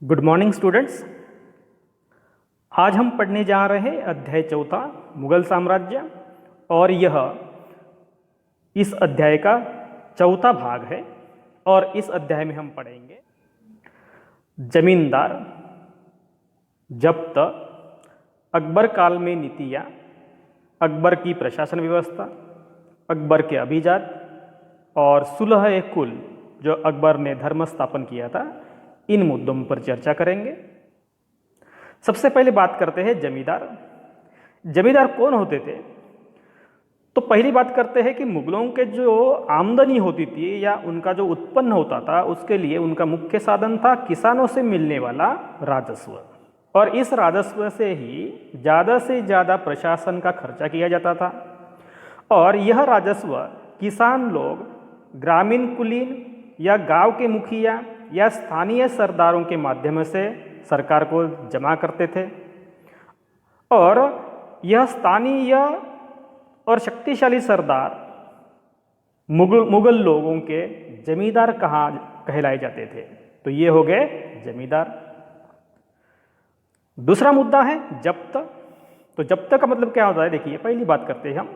Good morning students. आज हम पढ़ने जा रहे हैं अध्याय चौथा मुगल साम्राज्य और यह इस अध्याय का चौथा भाग है। और इस अध्याय में हम पढ़ेंगे जमींदार, जब्त, अकबर काल में नीतियाँ, अकबर की प्रशासन व्यवस्था, अकबर के अभिजात और सुलह कुल जो अकबर ने धर्म स्थापन किया था, इन मुद्दों पर चर्चा करेंगे। सबसे पहले बात करते हैं जमींदार। जमींदार कौन होते थे? तो पहली बात करते हैं कि मुगलों के जो आमदनी होती थी या उनका जो उत्पन्न होता था, उसके लिए उनका मुख्य साधन था किसानों से मिलने वाला राजस्व। और इस राजस्व से ही ज़्यादा से ज़्यादा प्रशासन का खर्चा किया जाता था। और यह राजस्व किसान लोग ग्रामीण कुलीन या गांव के मुखिया या स्थानीय सरदारों के माध्यम से सरकार को जमा करते थे। और यह स्थानीय और शक्तिशाली सरदार मुगल लोगों के जमींदार कहलाए जाते थे। तो ये हो गए जमींदार। दूसरा मुद्दा है जब्त। तो जब्त का मतलब क्या होता है? देखिए, पहली बात करते हैं हम।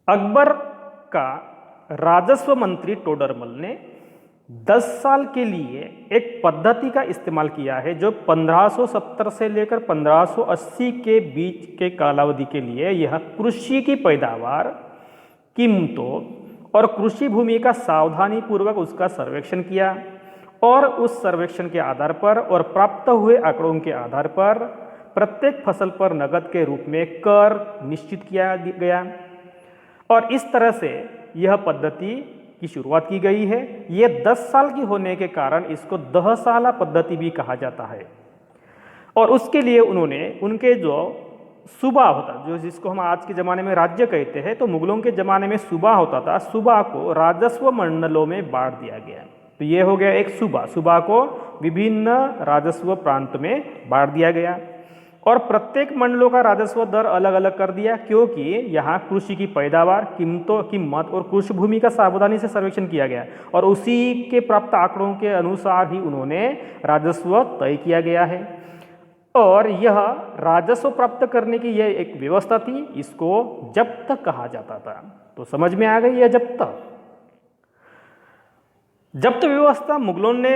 अकबर का राजस्व मंत्री टोडरमल ने 10 साल के लिए एक पद्धति का इस्तेमाल किया है जो 1570 से लेकर 1580 के बीच के कालावधि के लिए यह कृषि की पैदावार, कीमतों और कृषि भूमि का सावधानी पूर्वक उसका सर्वेक्षण किया। और उस सर्वेक्षण के आधार पर और प्राप्त हुए आंकड़ों के आधार पर प्रत्येक फसल पर नकद के रूप में कर निश्चित किया गया। और इस तरह से यह पद्धति की शुरुआत की गई है। ये 10 साल की होने के कारण इसको 10 साला पद्धति भी कहा जाता है। और उसके लिए उन्होंने उनके जो सूबा होता, जो जिसको हम आज के ज़माने में राज्य कहते हैं, तो मुगलों के ज़माने में सूबा होता था। सूबा को राजस्व मंडलों में बांट दिया गया। तो ये हो गया एक सूबा। सूबा को विभिन्न राजस्व प्रांत में बांट दिया गया। और प्रत्येक मंडलों का राजस्व दर अलग अलग कर दिया, क्योंकि यहाँ कृषि की पैदावार, कीमत और कृषि भूमि का सावधानी से सर्वेक्षण किया गया। और उसी के प्राप्त आंकड़ों के अनुसार ही उन्होंने राजस्व तय किया गया है। और यह राजस्व प्राप्त करने की यह एक व्यवस्था थी, इसको जब्त कहा जाता था। तो समझ में आ गई यह जब्त। जब्त व्यवस्था मुगलों ने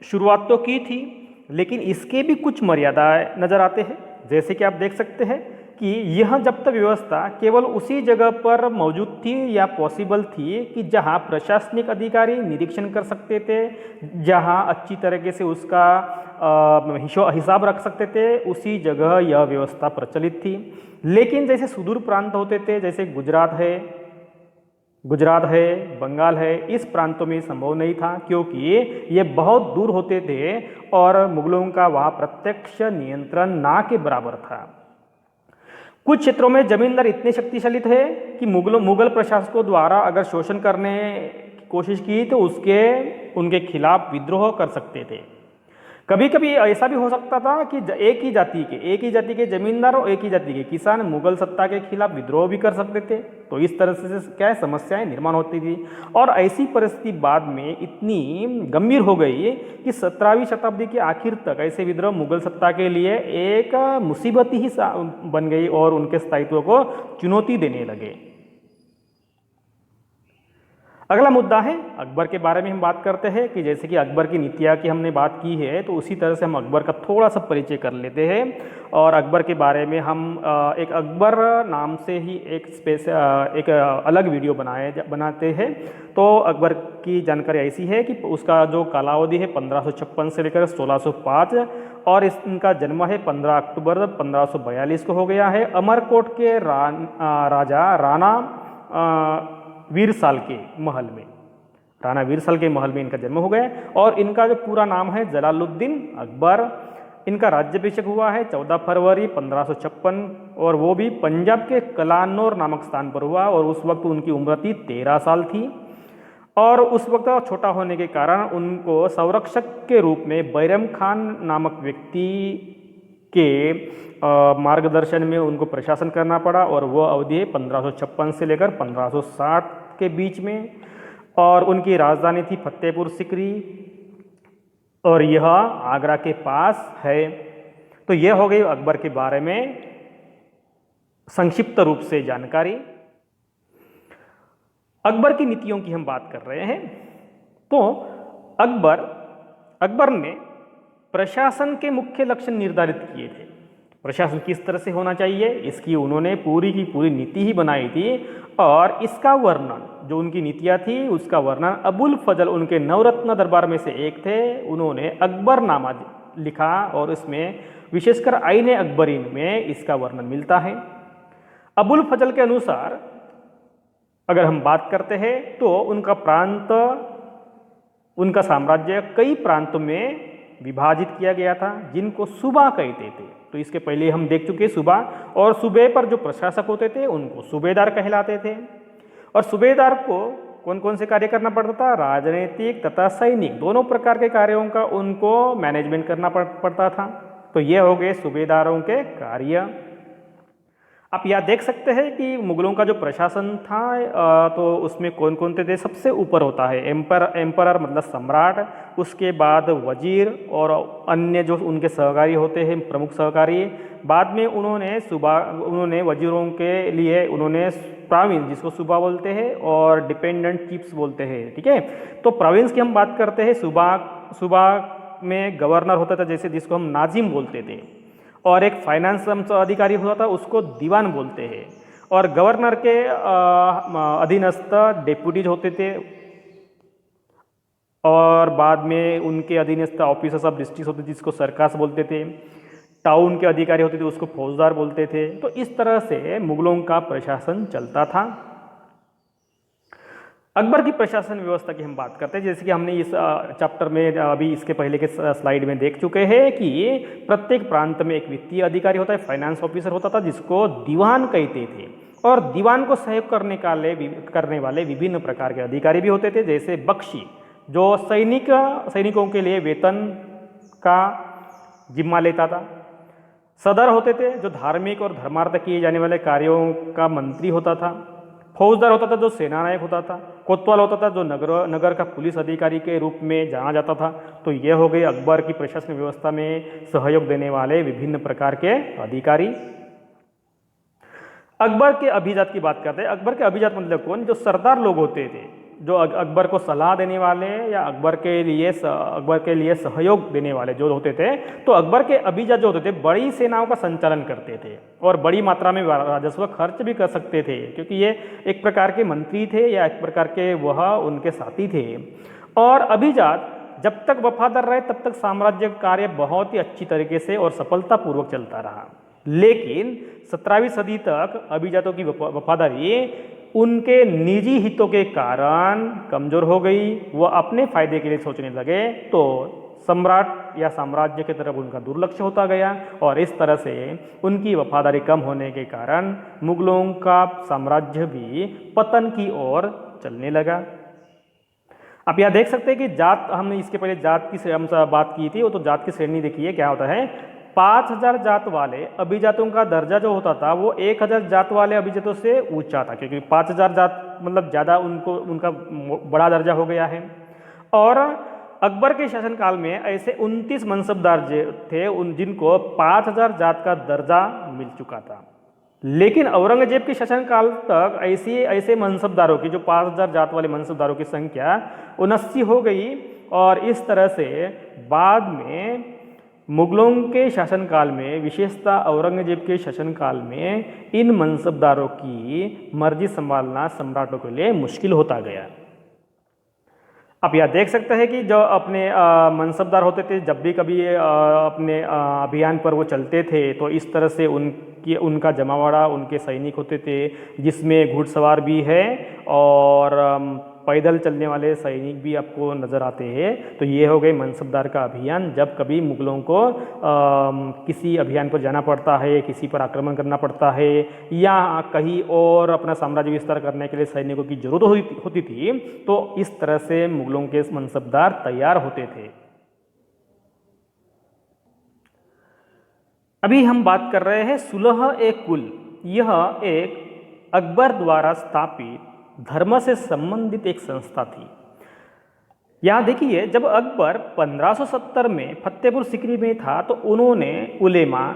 शुरुआत तो की थी, लेकिन इसके भी कुछ मर्यादाएं नजर आते हैं। जैसे कि आप देख सकते हैं कि यह जब्त व्यवस्था केवल उसी जगह पर मौजूद थी या पॉसिबल थी कि जहां प्रशासनिक अधिकारी निरीक्षण कर सकते थे, जहां अच्छी तरीके से उसका हिसाब रख सकते थे, उसी जगह यह व्यवस्था प्रचलित थी। लेकिन जैसे सुदूर प्रांत होते थे, जैसे गुजरात है, बंगाल है, इस प्रांतों में संभव नहीं था, क्योंकि ये बहुत दूर होते थे और मुगलों का वहाँ प्रत्यक्ष नियंत्रण ना के बराबर था। कुछ क्षेत्रों में जमींदार इतने शक्तिशाली थे कि मुगल प्रशासकों द्वारा अगर शोषण करने की कोशिश की तो उनके खिलाफ विद्रोह कर सकते थे। कभी कभी ऐसा भी हो सकता था कि एक ही जाति के जमींदार और एक ही जाति के किसान मुगल सत्ता के खिलाफ विद्रोह भी कर सकते थे। तो इस तरह से क्या समस्याएं निर्माण होती थी। और ऐसी परिस्थिति बाद में इतनी गंभीर हो गई कि 17वीं शताब्दी के आखिर तक ऐसे विद्रोह मुगल सत्ता के लिए एक मुसीबत ही बन गई और उनके स्थायित्व को चुनौती देने लगे। अगला मुद्दा है अकबर के बारे में हम बात करते हैं कि जैसे कि अकबर की नीतियाँ की हमने बात की है, तो उसी तरह से हम अकबर का थोड़ा सा परिचय कर लेते हैं। और अकबर के बारे में हम एक अकबर नाम से ही एक अलग वीडियो बनाते हैं। तो अकबर की जानकारी ऐसी है कि उसका जो कालावधि है 1556 से लेकर 1605 और इनका जन्म है 15 अक्टूबर 1542 को हो गया है। अमरकोट के राजा राणा वीरसाल के महल में, राणा वीरसाल के महल में इनका जन्म हो गया। और इनका जो पूरा नाम है जलालुद्दीन अकबर। इनका राज्याभिषेक हुआ है 14 फरवरी 1556 और वो भी पंजाब के कलानौर नामक स्थान पर हुआ। और उस वक्त उनकी उम्र थी 13 साल थी। और उस वक्त छोटा होने के कारण उनको संरक्षक के रूप में बैरम खान नामक व्यक्ति के मार्गदर्शन में उनको प्रशासन करना पड़ा। और वो अवधि है 1556 से लेकर 1560 के बीच में। और उनकी राजधानी थी फतेहपुर सिकरी। और यह आगरा के पास है। तो यह हो गई अकबर के बारे में संक्षिप्त रूप से जानकारी। अकबर की नीतियों की हम बात कर रहे हैं। तो अकबर ने प्रशासन के मुख्य लक्ष्य निर्धारित किए थे। प्रशासन किस तरह से होना चाहिए इसकी उन्होंने पूरी की पूरी नीति ही बनाई थी, और इसका वर्णन, जो उनकी नीतियां थी उसका वर्णन अबुल फजल, उनके नवरत्न दरबार में से एक थे, उन्होंने अकबरनामा लिखा और इसमें विशेषकर आईने अकबरीन में इसका वर्णन मिलता है। अबुल फजल के अनुसार अगर हम बात करते हैं तो उनका प्रांत, उनका साम्राज्य कई प्रांतों में विभाजित किया गया था, जिनको सूबा कहते थे। तो इसके पहले हम देख चुके सूबा, और सूबे पर जो प्रशासक होते थे उनको सूबेदार कहलाते थे। और सूबेदार को कौन कौन से कार्य करना पड़ता था? राजनीतिक तथा सैनिक दोनों प्रकार के कार्यों का उनको मैनेजमेंट करना पड़ता था। तो ये हो गए सूबेदारों के कार्य। आप यह देख सकते हैं कि मुगलों का जो प्रशासन था तो उसमें कौन कौन थे? सबसे ऊपर होता है एम्परर मतलब सम्राट, उसके बाद वजीर और अन्य जो उनके सहकारी होते हैं, प्रमुख सहकारी। बाद में उन्होंने वजीरों के लिए उन्होंने प्रोविंस, जिसको सूबा बोलते हैं, और डिपेंडेंट चीफ्स बोलते हैं। ठीक है, तो प्रोविंस की हम बात करते हैं। सूबा में गवर्नर होता था, जैसे जिसको हम नाजिम बोलते थे, और एक फाइनेंस अधिकारी होता था, उसको दीवान बोलते हैं। और गवर्नर के अधीनस्थ डेप्यूटीज होते थे, और बाद में उनके अधीनस्थ ऑफिसर्स ऑफ डिस्ट्रिक्ट होते थे, जिसको सरकास बोलते थे। टाउन के अधिकारी होते थे, उसको फौजदार बोलते थे। तो इस तरह से मुगलों का प्रशासन चलता था। अकबर की प्रशासन व्यवस्था की हम बात करते हैं, जैसे कि हमने इस चैप्टर में अभी इसके पहले के स्लाइड में देख चुके हैं कि प्रत्येक प्रांत में एक वित्तीय अधिकारी होता है, फाइनेंस ऑफिसर होता था, जिसको दीवान कहते थे। और दीवान को सहयोग करने वाले विभिन्न प्रकार के अधिकारी भी होते थे, जैसे बख्शी, जो सैनिकों के लिए वेतन का जिम्मा लेता था। सदर होते थे, जो धार्मिक और धर्मार्थ किए जाने वाले कार्यों का मंत्री होता था। फौजदार होता था, जो सेनानायक होता था। कोतवाल होता था, जो नगर का पुलिस अधिकारी के रूप में जाना जाता था। तो ये हो गए अकबर की प्रशासन व्यवस्था में सहयोग देने वाले विभिन्न प्रकार के अधिकारी। अकबर के अभिजात की बात करते हैं। अकबर के अभिजात मतलब कौन? जो सरदार लोग होते थे, जो अकबर को सलाह देने वाले या अकबर के लिए सहयोग देने वाले जो होते थे। तो अकबर के अभिजात जो होते थे बड़ी सेनाओं का संचालन करते थे और बड़ी मात्रा में राजस्व खर्च भी कर सकते थे, क्योंकि ये एक प्रकार के मंत्री थे या एक प्रकार के वह उनके साथी थे। और अभिजात जब तक वफादार रहे तब तक साम्राज्य कार्य बहुत ही अच्छी तरीके से और सफलतापूर्वक चलता रहा। लेकिन 17वीं सदी तक अभिजातों की वफादारी उनके निजी हितों के कारण कमजोर हो गई। वह अपने फायदे के लिए सोचने लगे, तो सम्राट या साम्राज्य की तरफ उनका दुर्लक्ष्य होता गया, और इस तरह से उनकी वफादारी कम होने के कारण मुगलों का साम्राज्य भी पतन की ओर चलने लगा। आप यहाँ देख सकते हैं कि जात, हमने इसके पहले जात की हम बात की थी, वो तो जात की श्रेणी देखिए क्या होता है। 5000 जात वाले अभिजातों का दर्जा जो होता था वो 1000 जात वाले अभिजातों से ऊंचा था, क्योंकि 5000 जात मतलब ज़्यादा उनका बड़ा दर्जा हो गया है। और अकबर के शासनकाल में ऐसे 29 मनसबदार थे जिनको 5000 जात का दर्जा मिल चुका था। लेकिन औरंगजेब के शासनकाल तक ऐसे मनसबदारों की, जो 5000 जात वाले मनसबदारों की संख्या 79 हो गई। और इस तरह से बाद में मुगलों के शासनकाल में, विशेषतः औरंगजेब के शासनकाल में, इन मनसबदारों की मर्जी संभालना सम्राटों के लिए मुश्किल होता गया। आप यह देख सकते हैं कि जो अपने मनसबदार होते थे, जब भी कभी अपने अभियान पर वो चलते थे, तो इस तरह से उनका जमावड़ा, उनके सैनिक होते थे, जिसमें घुड़सवार भी है और पैदल चलने वाले सैनिक भी आपको नज़र आते हैं। तो ये हो गए मनसबदार का अभियान। जब कभी मुगलों को किसी अभियान पर जाना पड़ता है, किसी पर आक्रमण करना पड़ता है, या कहीं और अपना साम्राज्य विस्तार करने के लिए सैनिकों की जरूरत होती थी, तो इस तरह से मुगलों के मनसबदार तैयार होते थे। अभी हम बात कर रहे हैं सुलह-ए-कुल। यह एक अकबर द्वारा स्थापित धर्म से संबंधित एक संस्था थी। यहाँ देखिए, जब अकबर 1570 में फतेहपुर सिकरी में था तो उन्होंने उलेमा,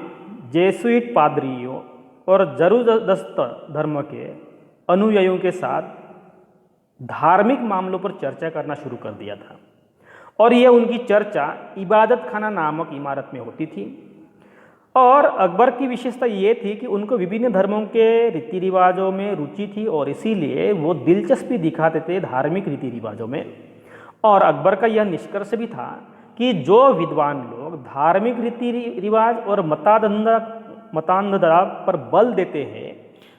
जेसुइट पादरियों और जरूदस्त धर्म के अनुयायियों के साथ धार्मिक मामलों पर चर्चा करना शुरू कर दिया था और यह उनकी चर्चा इबादत खाना नामक इमारत में होती थी। और अकबर की विशेषता ये थी कि उनको विभिन्न धर्मों के रीति रिवाजों में रुचि थी और इसीलिए वो दिलचस्पी दिखाते थे धार्मिक रीति रिवाजों में। और अकबर का यह निष्कर्ष भी था कि जो विद्वान लोग धार्मिक रीति रिवाज और मतांधता पर बल देते हैं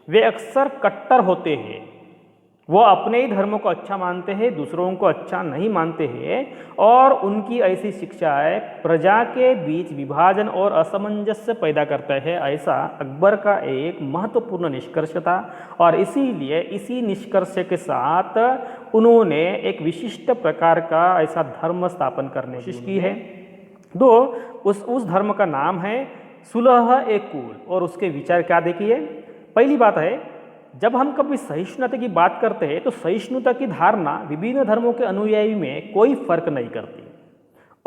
वे अक्सर कट्टर होते हैं। वो अपने ही धर्म को अच्छा मानते हैं, दूसरों को अच्छा नहीं मानते हैं और उनकी ऐसी शिक्षाएं प्रजा के बीच विभाजन और असमंजस्य पैदा करता है। ऐसा अकबर का एक महत्वपूर्ण निष्कर्ष था और इसीलिए इसी निष्कर्ष के साथ उन्होंने एक विशिष्ट प्रकार का ऐसा धर्म स्थापन करने की कोशिश की है। दो उस धर्म का नाम है सुलह-ए-कुल और उसके विचार क्या देखिए। पहली बात है, जब हम कभी सहिष्णुता की बात करते हैं तो सहिष्णुता की धारणा विभिन्न धर्मों के अनुयायी में कोई फर्क नहीं करती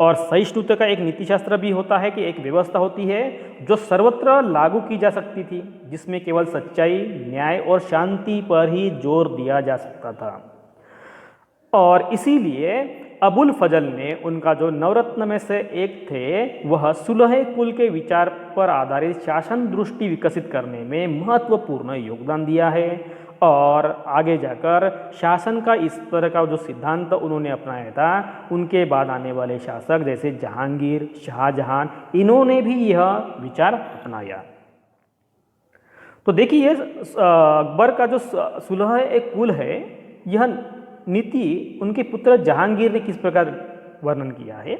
और सहिष्णुता का एक नीतिशास्त्र भी होता है कि एक व्यवस्था होती है जो सर्वत्र लागू की जा सकती थी, जिसमें केवल सच्चाई, न्याय और शांति पर ही जोर दिया जा सकता था। और इसीलिए अबुल फजल ने उनका जो नवरत्न में से एक थे वह सुलह-ए-कुल के विचार पर आधारित शासन दृष्टि विकसित करने में महत्वपूर्ण योगदान दिया है और आगे जाकर शासन का इस तरह का जो सिद्धांत उन्होंने अपनाया था उनके बाद आने वाले शासक जैसे जहांगीर, शाहजहां, इन्होंने भी यह विचार अपनाया। तो देखिए, अकबर का जो सुलह-ए-कुल है यह नीति उनके पुत्र जहांगीर ने किस प्रकार वर्णन किया है।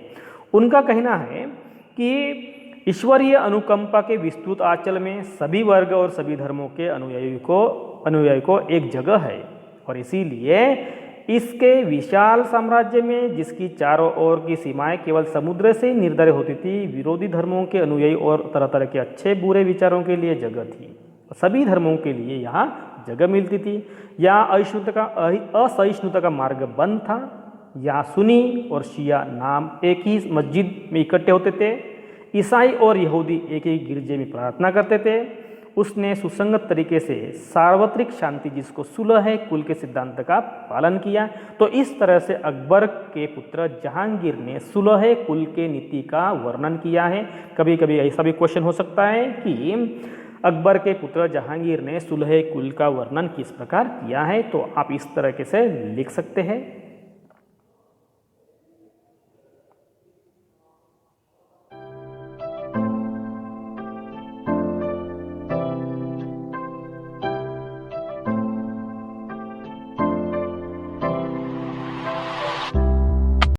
उनका कहना है कि ईश्वरीय अनुकंपा के विस्तृत आंचल में सभी वर्ग और सभी धर्मों के अनुयायी को एक जगह है और इसीलिए इसके विशाल साम्राज्य में जिसकी चारों ओर की सीमाएं केवल समुद्र से निर्धारित होती थी, विरोधी धर्मों के अनुयायी और तरह तरह के अच्छे बुरे विचारों के लिए जगह थी। सभी धर्मों के लिए यहाँ जगह मिलती थी। यहाँ असहिष्णुता का मार्ग बंद था। यहाँ सुन्नी और शिया नाम एक ही मस्जिद में इकट्ठे होते थे। ईसाई और यहूदी एक ही गिरजे में प्रार्थना करते थे। उसने सुसंगत तरीके से सार्वत्रिक शांति जिसको सुलह-ए-कुल के सिद्धांत का पालन किया। तो इस तरह से अकबर के पुत्र जहांगीर ने सुलह-ए-कुल के नीति का वर्णन किया है। कभी कभी ऐसा भी क्वेश्चन हो सकता है कि अकबर के पुत्र जहांगीर ने सुलह-ए-कुल का वर्णन किस प्रकार किया है, तो आप इस तरीके से लिख सकते हैं।